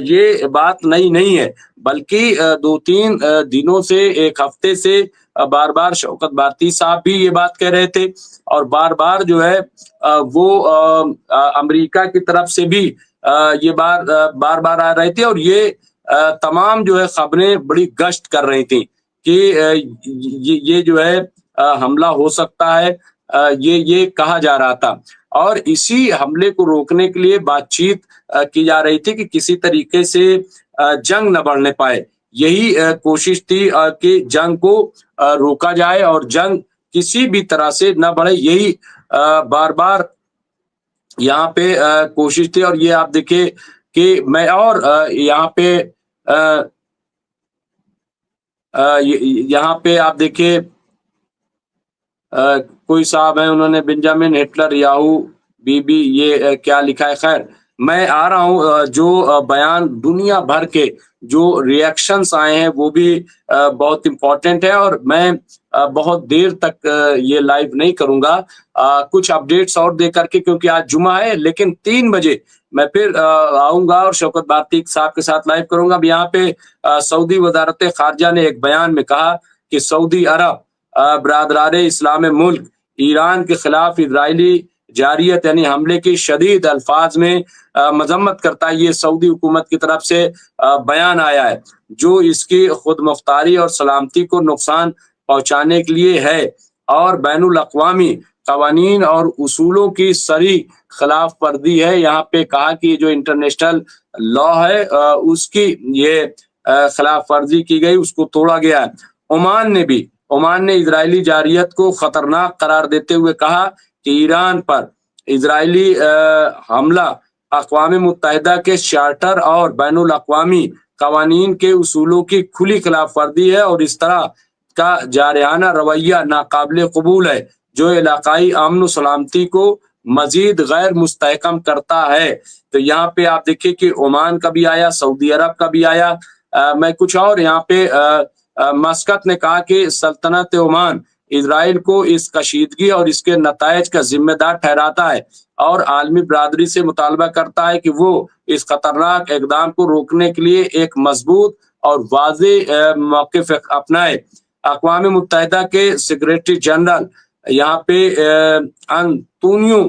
[SPEAKER 1] ये बात नई नहीं है, बल्कि 2-3 दिनों से, एक हफ्ते से बार बार शौकत भारती साहब भी ये बात कह रहे थे, और बार बार जो है वो अमेरिका की तरफ से भी یہ بار بار آ رہی تھی، اور یہ تمام جو ہے خبریں بڑی گشت کر رہی تھیں کہ یہ جو ہے حملہ ہو سکتا ہے، یہ کہا جا رہا تھا، اور اسی حملے کو روکنے کے لیے بات چیت کی جا رہی تھی کہ کسی طریقے سے جنگ نہ بڑھنے پائے۔ یہی کوشش تھی کہ جنگ کو روکا جائے اور جنگ کسی بھی طرح سے نہ بڑھے، یہی بار بار یہاں پہ کوشش تھی۔ اور یہ آپ دیکھیں کہ میں اور یہاں پہ آپ دیکھیں کوئی صاحب ہیں، انہوں نے بنجامن ہٹلر یاہو بی بی یہ کیا لکھا ہے۔ خیر، میں آ رہا ہوں، جو بیان دنیا بھر کے جو ریئیکشنز آئے ہیں وہ بھی بہت امپورٹنٹ ہے، اور میں بہت دیر تک یہ لائیو نہیں کروں گا، کچھ اپڈیٹس اور دے کر کے، کیونکہ آج جمعہ ہے، لیکن 3 بجے میں پھر آؤں گا اور شوکت بھارتی صاحب کے ساتھ لائیو کروں گا۔ اب یہاں پہ سعودی وزارت خارجہ نے ایک بیان میں کہا کہ سعودی عرب برادران اسلام ملک ایران کے خلاف اسرائیلی جارحیت یعنی حملے کی شدید الفاظ میں مذمت کرتا ہے۔ یہ سعودی حکومت کی طرف سے بیان آیا ہے، جو اس کی خود مختاری اور سلامتی کو نقصان پہنچانے کے لیے ہے، اور بین الاقوامی قوانین اور اصولوں کی صریح خلاف ورزی ہے۔ یہاں پہ کہا کہ جو انٹرنیشنل لا ہے اس کی یہ خلاف ورزی کی گئی، اس کو توڑا گیا ہے۔ عمان نے اسرائیلی جارحیت کو خطرناک قرار دیتے ہوئے کہا کہ ایران پر اسرائیلی حملہ اقوام متحدہ کے چارٹر اور بین الاقوامی قوانین کے اصولوں کی کھلی خلاف ورزی ہے، اور اس طرح کا جارحانہ رویہ ناقابل قبول ہے، جو علاقائی امن و سلامتی کو مزید غیر مستحکم کرتا ہے۔ تو یہاں پہ آپ دیکھیں کہ عمان کا بھی آیا، سعودی عرب کا بھی آیا۔ میں کچھ اور یہاں پہ مسقط نے کہا کہ سلطنت عمان اسرائیل کو اس کشیدگی اور اس کے نتائج کا ذمہ دار ٹھہراتا ہے، اور عالمی برادری سے مطالبہ کرتا ہے کہ وہ اس خطرناک اقدام کو روکنے کے لیے ایک مضبوط اور واضح موقف اپنائے۔ اقوام متحدہ کے سیکریٹری جنرل یہاں پہ انٹونیو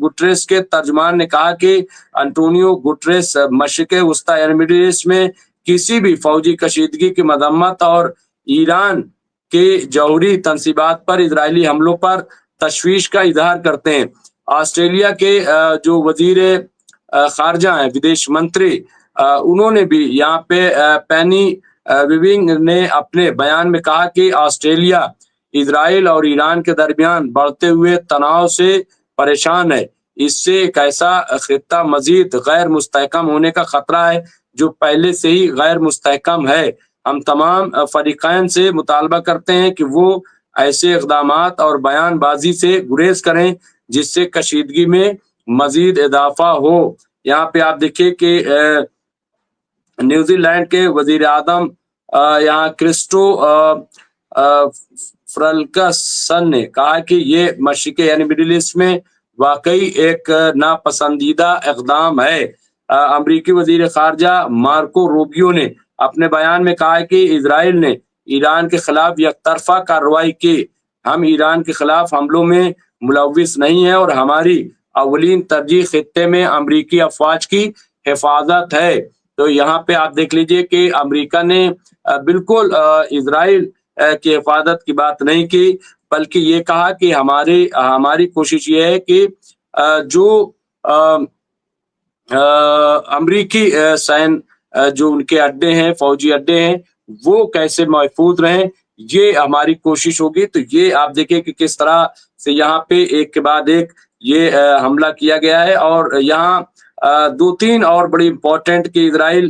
[SPEAKER 1] گٹریس کے ترجمان نے کہا کہ انٹونیو گٹریس مشرق وسطی یعنی مڈل ایسٹ میں کسی بھی فوجی کشیدگی کی مذمت اور ایران کے جوہری تنصیبات پر اسرائیلی حملوں پر تشویش کا اظہار کرتے ہیں۔ آسٹریلیا کے جو وزیر خارجہ ہیں، ودیش منتری، انہوں نے بھی یہاں پہ پینی ویونگ نے اپنے بیان میں کہا کہ آسٹریلیا اسرائیل اور ایران کے درمیان بڑھتے ہوئے تناؤ سے پریشان ہے۔ اس سے ایک ایسا خطہ مزید غیر مستحکم ہونے کا خطرہ ہے جو پہلے سے ہی غیر مستحکم ہے۔ ہم تمام فریقین سے مطالبہ کرتے ہیں کہ وہ ایسے اقدامات اور بیان بازی سے گریز کریں جس سے کشیدگی میں مزید اضافہ ہو۔ یہاں پہ آپ دیکھیں کہ نیوزی لینڈ کے وزیر اعظم یہاں کرسٹو فرلکسن نے کہا کہ یہ مشرق یعنی مڈل ایسٹ میں واقعی ایک ناپسندیدہ اقدام ہے۔ امریکی وزیر خارجہ مارکو روبیو نے اپنے بیان میں کہا کہ اسرائیل نے ایران کے خلاف یک طرفہ کارروائی کی۔ ہم ایران کے خلاف حملوں میں ملوث نہیں ہیں، اور ہماری اولین ترجیح خطے میں امریکی افواج کی حفاظت ہے۔ تو یہاں پہ آپ دیکھ لیجئے کہ امریکہ نے بالکل اسرائیل کی حفاظت کی بات نہیں کی، بلکہ یہ کہا کہ ہماری کوشش یہ ہے کہ جو امریکی جو ان کے اڈے ہیں، فوجی اڈے ہیں، وہ کیسے محفوظ رہیں، یہ ہماری کوشش ہوگی۔ تو یہ آپ دیکھیں کہ کس طرح سے یہاں پہ ایک کے بعد ایک یہ حملہ کیا گیا ہے، اور یہاں 2-3 اور بڑی امپورٹنٹ کہ اسرائیل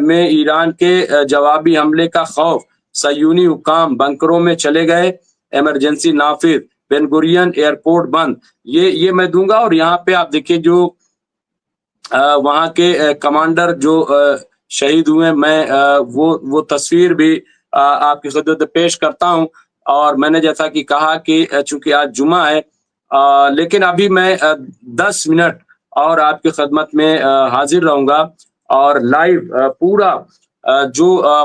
[SPEAKER 1] میں ایران کے جوابی حملے کا خوف، صہیونی حکام بنکروں میں چلے گئے، ایمرجنسی نافذ، بین گورین ایئرپورٹ بند، یہ میں دوں گا۔ اور یہاں پہ آپ دیکھیں جو وہاں کے کمانڈر جو شہید ہوئے، میں وہ تصویر بھی آپ کی خدمت پیش کرتا ہوں۔ اور میں نے جیسا کہ کہا کہ چونکہ آج جمعہ ہے، لیکن ابھی میں 10 منٹ اور آپ کی خدمت میں حاضر رہوں گا، اور لائیو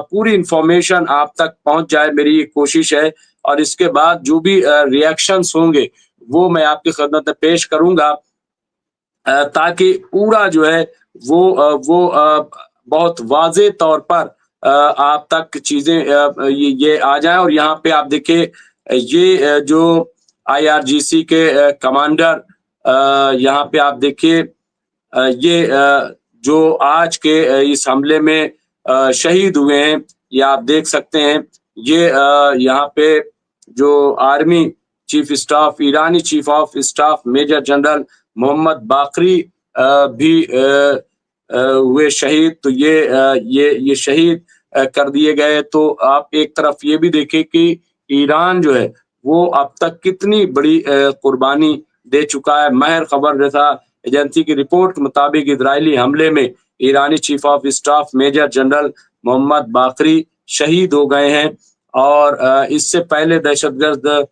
[SPEAKER 1] پوری انفارمیشن آپ تک پہنچ جائے، میری یہ کوشش ہے۔ اور اس کے بعد جو بھی ریئیکشنز ہوں گے وہ میں آپ کی خدمت میں پیش کروں گا۔ ताकि पूरा जो है वो बहुत वाज़ेह तौर पर आप तक चीज़ें ये आ जाएँ। और यहाँ पे आप देखिए ये जो IRGC के कमांडर यहाँ पे आप देखिए ये जो आज के इस हमले में शहीद हुए हैं, ये आप देख सकते हैं। ये यहाँ पे जो आर्मी चीफ स्टाफ, ईरानी chief of staff major general Mohammad Bagheri भी हुए शहीद। तो ये शहीद कर दिए गए। तो आप एक तरफ ये भी देखें कि ईरान जो है वो अब तक कितनी बड़ी कुर्बानी दे चुका है। महर खबर जैसा एजेंसी की रिपोर्ट के मुताबिक इजरायली हमले में ईरानी chief of staff major general Mohammad Bagheri शहीद हो गए हैं। और इससे पहले दहशतगर्द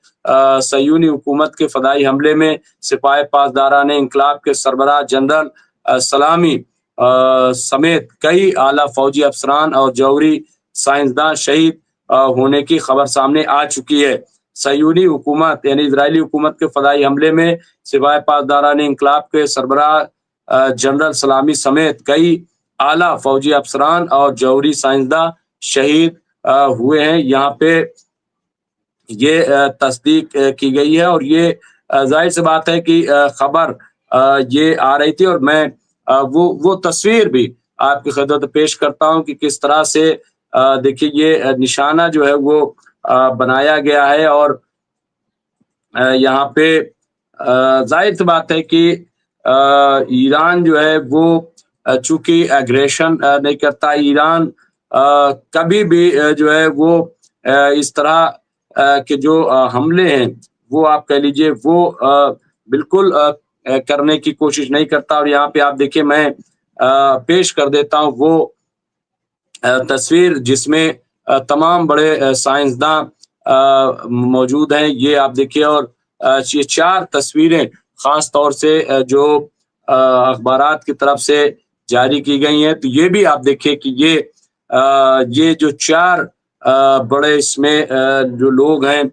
[SPEAKER 1] सयूनी हुकूमत के फदाई हमले में सिपाही पासदारान इंकलाब के सरबराह जनरल सलामी समेत कई आला फौजी अफसरान और जौहरी साइंसदान शहीद होने की खबर सामने आ चुकी है। सयूनी हुकूमत यानी इजरायली हुकूमत के फदाई हमले में सिपाही पासदारान इंकलाब के सरबराह जनरल सलामी समेत कई आला फौजी अफसरान और जौहरी साइंसदान शहीद हुए हैं। यहाँ पे ये तस्दीक की गई है। और ये जाहिर सी बात है कि खबर ये आ रही थी। और मैं वो तस्वीर भी आपकी खिदमत में पेश करता हूँ कि किस तरह से देखिए ये निशाना जो है वो बनाया गया है। और यहाँ पे जाहिर सी बात है कि ईरान जो है वो चूंकि एग्रेशन नहीं करता, ईरान कभी भी जो है वो इस तरह के जो हमले हैं वो आप कह लीजिए वो बिल्कुल करने की कोशिश नहीं करता। और यहाँ पे आप देखिए मैं पेश कर देता हूँ वो तस्वीर जिसमें तमाम बड़े साइंसदान मौजूद हैं। ये आप देखिए। और ये 4 तस्वीरें खास तौर से जो अखबारात की तरफ से जारी की गई हैं। तो ये भी आप देखिए कि ये जो 4 बड़े इसमें जो लोग हैं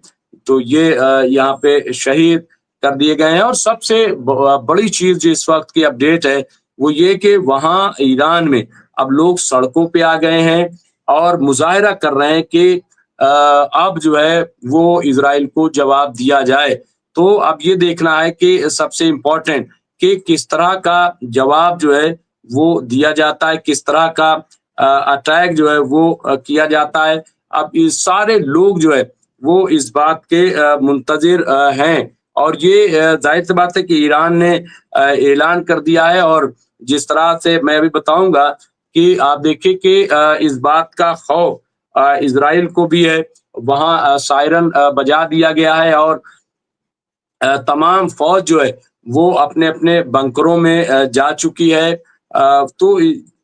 [SPEAKER 1] तो ये यहाँ पे शहीद कर दिए गए हैं। और सबसे बड़ी चीज जो इस वक्त की अपडेट है वो ये कि वहाँ ईरान में अब लोग सड़कों पे आ गए हैं और मुजाहिरा कर रहे हैं कि अब जो है वो इजराइल को जवाब दिया जाए। तो अब ये देखना है कि सबसे इम्पोर्टेंट कि किस तरह का जवाब जो है वो दिया जाता है, किस तरह का अटैक जो है वो किया जाता है। अब ये सारे लोग जो है वो इस बात के मुंतजिर हैं। और ये जाहिर सी बात है कि ईरान ने ऐलान कर दिया है। और जिस तरह से मैं अभी बताऊंगा कि आप देखिए कि इस बात का खौफ इजराइल को भी है। वहाँ सायरन बजा दिया गया है और तमाम फौज जो है वो अपने अपने बंकरों में जा चुकी है। तो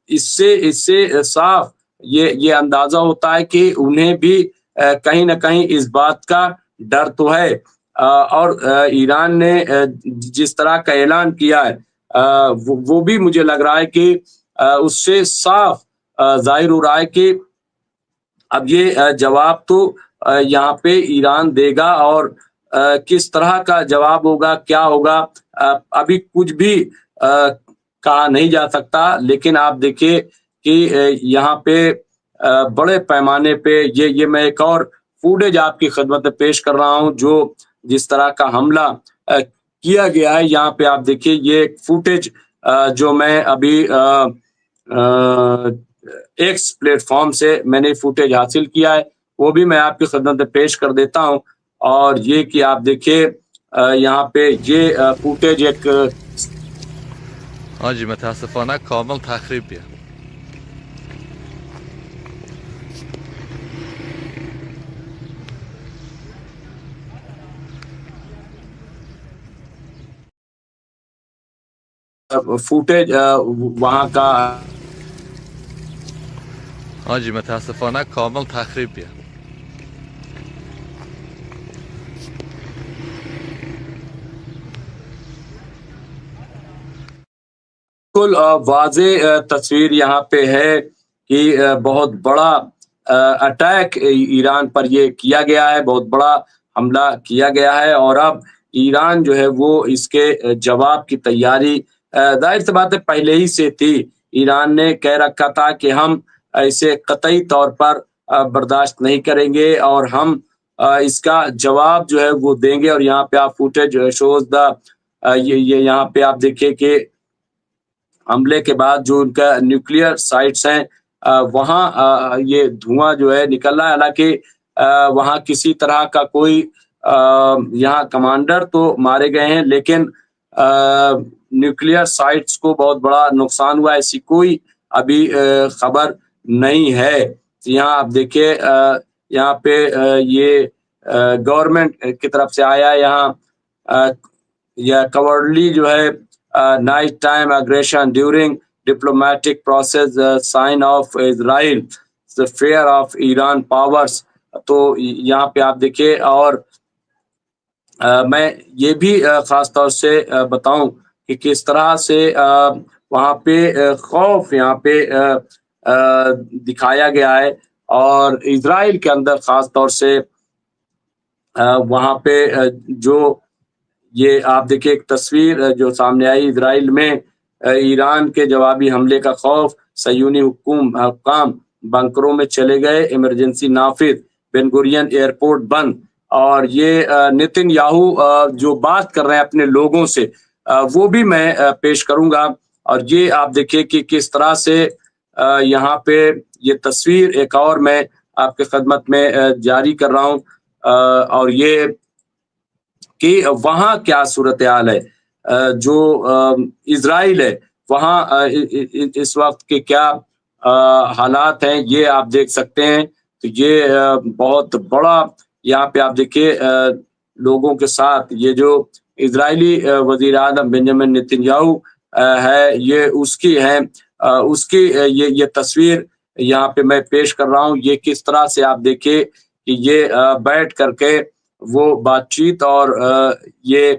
[SPEAKER 1] इससे साफ ये अंदाजा होता है कि उन्हें भी कहीं ना कहीं इस बात का डर तो है। और ईरान ने जिस तरह का ऐलान किया है वो भी मुझे लग रहा है कि उससे साफ जाहिर हो रहा है कि अब ये जवाब तो यहाँ पे ईरान देगा। और किस तरह का जवाब होगा, क्या होगा, अभी कुछ भी कहा नहीं जा सकता। लेकिन आप देखिए कि यहाँ पे बड़े पैमाने पे ये मैं एक और फुटेज आपकी खिदमत में पेश कर रहा हूँ जो जिस तरह का हमला किया गया है। यहाँ पे आप देखिए ये फुटेज जो मैं अभी एक्स प्लेटफॉर्म से मैंने फुटेज हासिल किया है वो भी मैं आपकी खिदमत में पेश कर देता हूँ। और ये कि आप देखिए यहाँ पे ये फुटेज एक
[SPEAKER 2] حاجی متاسفانه کامل تخریبیه.
[SPEAKER 1] फुटेज वहाँ का
[SPEAKER 2] حاجی متاسفانه کامل تخریبیه.
[SPEAKER 1] बिल्कुल वाज़ेह तस्वीर यहाँ पे है कि बहुत बड़ा अटैक ईरान पर ये किया गया है, बहुत बड़ा हमला किया गया है। और अब ईरान जो है वो इसके जवाब की तैयारी ظاہر سی بات ہے پہلے ہی سے تھی. ایران نے کہہ رکھا تھا کہ ہم اسے قطعی طور پر برداشت نہیں کریں گے اور ہم اس کا جواب جو ہے وہ دیں گے. اور یہاں پہ آپ فوٹیج شوز دا یہ یہاں پہ آپ دیکھیں کہ حملے کے بعد جو ان کا نیوکلیئر سائٹس ہیں وہاں یہ دھواں جو ہے نکل رہا ہے. حالانکہ وہاں کسی طرح کا کوئی یہاں کمانڈر تو مارے گئے ہیں لیکن نیوکلیئر سائٹس کو بہت بڑا نقصان ہوا. ایسی کوئی ابھی خبر نہیں ہے. یہاں آپ دیکھیں یہاں پہ یہ گورنمنٹ کی طرف سے آیا. یہاں یا کورڈلی جو ہے night time aggression during diplomatic process sign of Israel fear of Iran powers. تو یہاں پہ آپ دیکھیں اور میں یہ بھی خاص طور سے بتاؤں کہ کس طرح سے وہاں پہ خوف یہاں پہ دکھایا گیا ہے. اور اسرائیل کے اندر خاص طور سے وہاں پہ جو یہ آپ دیکھیں ایک تصویر جو سامنے آئی اسرائیل میں ایران کے جوابی حملے کا خوف صہیونی حکام بنکروں میں چلے گئے ایمرجنسی نافذ بن گورین ایئرپورٹ بند. اور یہ نتن یاہو جو بات کر رہے ہیں اپنے لوگوں سے وہ بھی میں پیش کروں گا. اور یہ آپ دیکھیں کہ کس طرح سے یہاں پہ یہ تصویر ایک اور میں آپ کے خدمت میں جاری کر رہا ہوں. اور یہ کہ وہاں کیا صورتحال ہے جو اسرائیل ہے وہاں اس وقت کے کیا حالات ہیں یہ آپ دیکھ سکتے ہیں. تو یہ بہت بڑا یہاں پہ آپ دیکھیے لوگوں کے ساتھ یہ جو اسرائیلی وزیر اعظم بنیامن نتن یاہو ہے یہ اس کی ہے اس کی یہ تصویر یہاں پہ میں پیش کر رہا ہوں. یہ کس طرح سے آپ دیکھیں کہ یہ بیٹھ کر کے وہ بات چیت اور یہ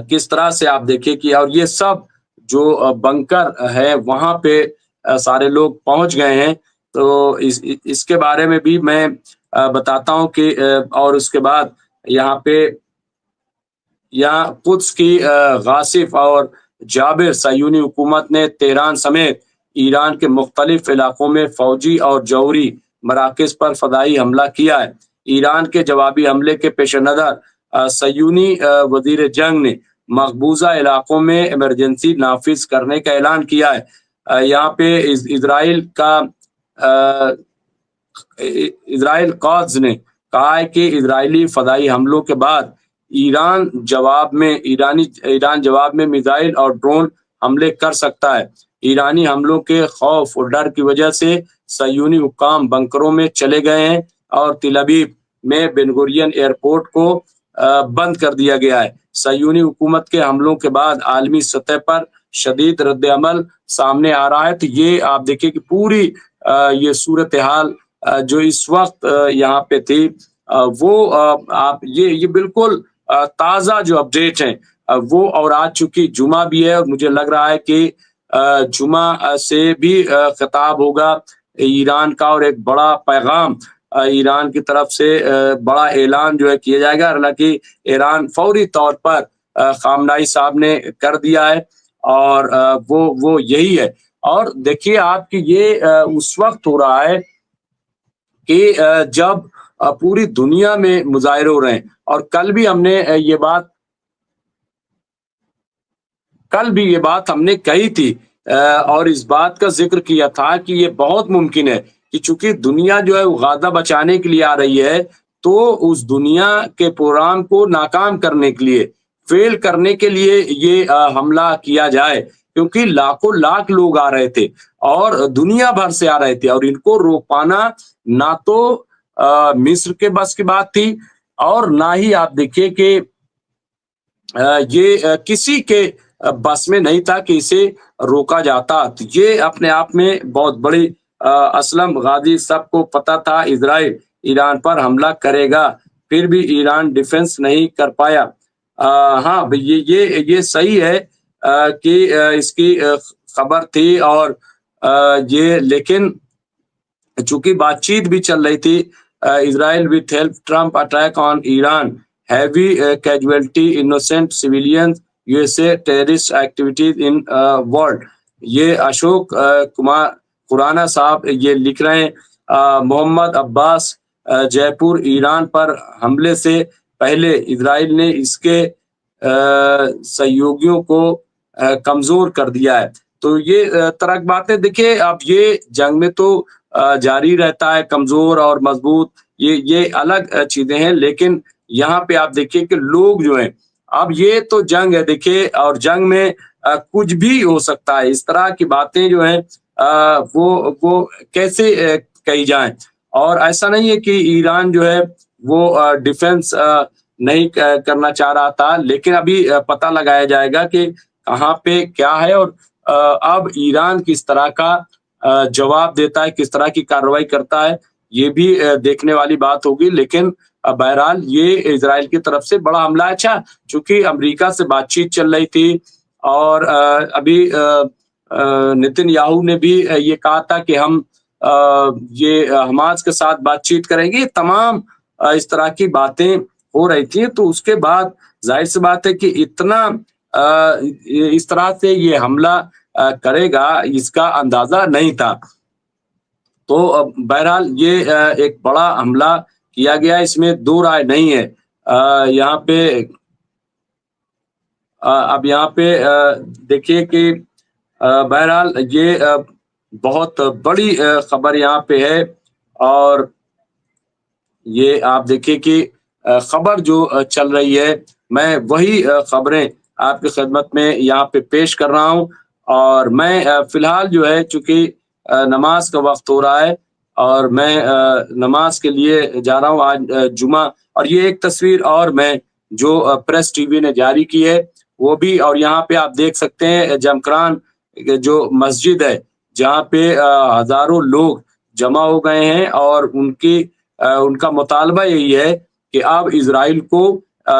[SPEAKER 1] کس طرح سے آپ دیکھیں کہ اور یہ سب جو بنکر ہے وہاں پہ سارے لوگ پہنچ گئے ہیں. تو اس کے بارے میں بھی میں بتاتا ہوں کہ اور اس کے بعد یہاں پہ یہاں قدس کی غاصب اور جابر صہیونی حکومت نے تہران سمیت ایران کے مختلف علاقوں میں فوجی اور جوہری مراکز پر فضائی حملہ کیا ہے. ایران کے جوابی حملے کے پیش نظر صہیونی وزیر جنگ نے مقبوضہ علاقوں میں ایمرجنسی نافذ کرنے کا اعلان کیا ہے. یہاں پہ اسرائیل قادس نے کہا ہے کہ اسرائیلی فضائی حملوں کے بعد ایران جواب میں میزائل اور ڈرون حملے کر سکتا ہے. ایرانی حملوں کے خوف اور ڈر کی وجہ سے صہیونی حکام بنکروں میں چلے گئے ہیں اور تل ابیب میں بن گورین ایئرپورٹ کو بند کر دیا گیا ہے. صہیونی حکومت کے حملوں کے بعد عالمی سطح پر شدید رد عمل سامنے آ رہا ہے. تو یہ آپ دیکھیں کہ پوری یہ صورتحال جو اس وقت یہاں پہ تھی وہ آپ یہ بالکل تازہ جو اپڈیٹ ہیں وہ اور آج چونکہ جمعہ بھی ہے اور مجھے لگ رہا ہے کہ جمعہ سے بھی خطاب ہوگا ایران کا اور ایک بڑا پیغام ایران کی طرف سے بڑا اعلان جو ہے کیا جائے گا. حالانکہ ایران فوری طور پر خامنائی صاحب نے کر دیا ہے اور وہ یہی ہے. اور دیکھیے آپ کی یہ اس وقت ہو رہا ہے کہ جب پوری دنیا میں مظاہرے ہو رہے ہیں. اور کل بھی یہ بات ہم نے کہی تھی اور اس بات کا ذکر کیا تھا کہ یہ بہت ممکن ہے کہ چونکہ دنیا جو ہے غزہ بچانے کے لیے آ رہی ہے تو اس دنیا کے پروگرام کو ناکام کرنے کے لیے فیل کرنے کے لیے یہ حملہ کیا جائے. کیونکہ لاکھوں لاکھ لوگ آ رہے تھے اور دنیا بھر سے آ رہے تھے اور ان کو روک پانا نہ تو مصر کے بس کی بات تھی اور نہ ہی آپ دیکھیں کہ یہ کسی کے بس میں نہیں تھا کہ اسے روکا جاتا. تو یہ اپنے آپ میں بہت بڑی اسلم غازی سب کو پتا تھا اسرائیل ایران پر حملہ کرے گا پھر بھی ایران ڈیفنس نہیں کر پایا. ہاں یہ صحیح ہے کہ اس کی خبر تھی اور یہ لیکن چونکہ بات چیت بھی چل رہی تھی Israel with help Trump attack on Iran heavy casualty innocent civilians USA terrorist activities in world. ये अशोक कुमार खुराना साहब ये लिख रहे हैं। मोहम्मद अब्बास जयपुर ईरान पर हमले से पहले इजराइल ने इसके सहयोगियों को कमजोर कर दिया है। तो ये तरह की बातें देखिए, अब ये जंग में तो जारी रहता है, कमजोर और मजबूत ये अलग चीजें हैं, लेकिन यहाँ पे आप देखिए कि लोग जो हैं, अब ये तो जंग है देखिए, और जंग में कुछ भी हो सकता है। इस तरह की बातें जो हैं वो कैसे कही जाएं। और ऐसा नहीं है कि ईरान जो है वो डिफेंस नहीं करना चाह रहा था, लेकिन अभी पता लगाया जाएगा कि कहाँ पे क्या है, और अब ईरान किस तरह का जवाब देता है, किस तरह की कार्रवाई करता है, ये भी देखने वाली बात होगी। लेकिन बहरहाल ये इजराइल की तरफ से बड़ा हमला है। अच्छा, चूंकि अमेरिका से बातचीत चल रही थी और अभी नेतन्याहू ने भी ये कहा था कि हम ये हमास के साथ बातचीत करेंगे, तमाम इस तरह की बातें हो रही थी। तो उसके बाद जाहिर सी बात है कि इतना इस तरह से ये हमला करेगा, इसका अंदाजा नहीं था। तो बहरहाल ये एक बड़ा हमला किया गया, इसमें दो राय नहीं है। यहाँ पे अब यहाँ पे देखिए कि बहरहाल ये बहुत बड़ी खबर यहाँ पे है, और ये आप देखिए कि खबर जो चल रही है, मैं वही खबरें आपकी खिदमत में यहाँ पे पेश कर रहा हूँ। और मैं फिलहाल जो है, चूंकि नमाज का वक्त हो रहा है और मैं नमाज के लिए जा रहा हूँ आज जुमा। और ये एक तस्वीर और मैं जो प्रेस टीवी ने जारी की है वो भी, और यहाँ पे आप देख सकते हैं जमकरान जो मस्जिद है, जहाँ पे हजारों लोग जमा हो गए हैं, और उनका मुतालबा यही है कि अब इजराइल को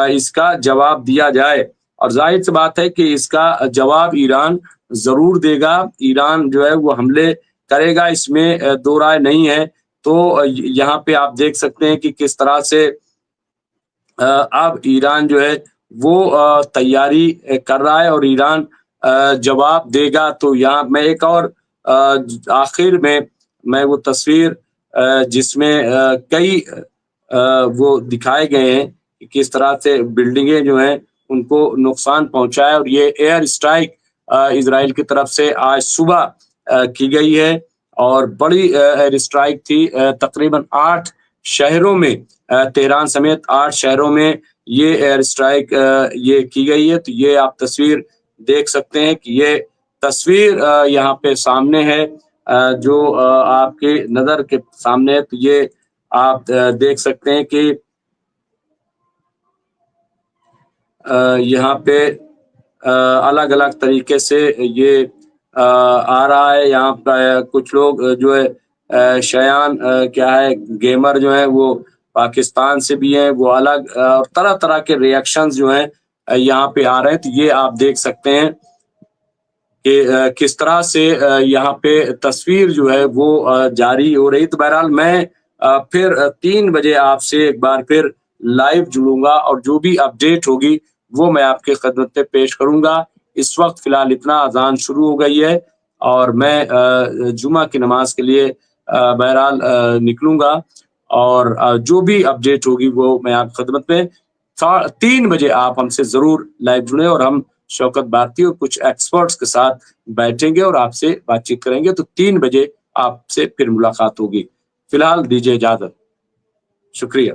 [SPEAKER 1] इसका जवाब दिया जाए। और जाहिर सी बात है कि इसका जवाब ईरान जरूर देगा। ईरान जो है वो हमले करेगा, इसमें दो राय नहीं है। तो यहाँ पे आप देख सकते हैं कि किस तरह से अब ईरान जो है वो तैयारी कर रहा है, और ईरान जवाब देगा। तो यहाँ मैं एक और आखिर में मैं वो तस्वीर जिसमें कई वो दिखाए गए हैं कि किस तरह से बिल्डिंगें जो हैं उनको नुकसान पहुंचा है। और ये एयर स्ट्राइक इजराइल की तरफ से आज सुबह की गई है, और बड़ी एयर स्ट्राइक थी। तकरीबन 8 शहरों में, तेहरान समेत 8 शहरों में ये एयर स्ट्राइक ये की गई है। तो ये आप तस्वीर देख सकते हैं कि ये तस्वीर यहाँ पे सामने है, जो आपके नजर के सामने है। तो ये आप देख सकते हैं कि यहाँ पे अलग अलग तरीके से ये आ रहा है। यहाँ पर कुछ लोग जो है शयान क्या है गेमर जो है वो पाकिस्तान से भी हैं, वो अलग और तरह तरह के रिएक्शंस जो हैं यहाँ पे आ रहे हैं। तो ये आप देख सकते हैं कि किस तरह से यहाँ पे तस्वीर जो है वो जारी हो रही। तो बहरहाल मैं फिर 3 बजे आपसे एक बार फिर लाइव जुड़ूंगा, और जो भी अपडेट होगी वो मैं आपके खिदमत में पेश करूंगा। इस वक्त फिलहाल इतना, अजान शुरू हो गई है और मैं जुमा की नमाज के लिए बहरहाल निकलूंगा, और जो भी अपडेट होगी वो मैं आपकी खिदमत में 3 बजे आप हमसे जरूर लाइव जुड़े, और हम शौकत भारती और कुछ एक्सपर्ट्स के साथ बैठेंगे और आपसे बातचीत करेंगे। तो 3 बजे आपसे फिर मुलाकात होगी। फिलहाल दीजिए इजाजत, शुक्रिया।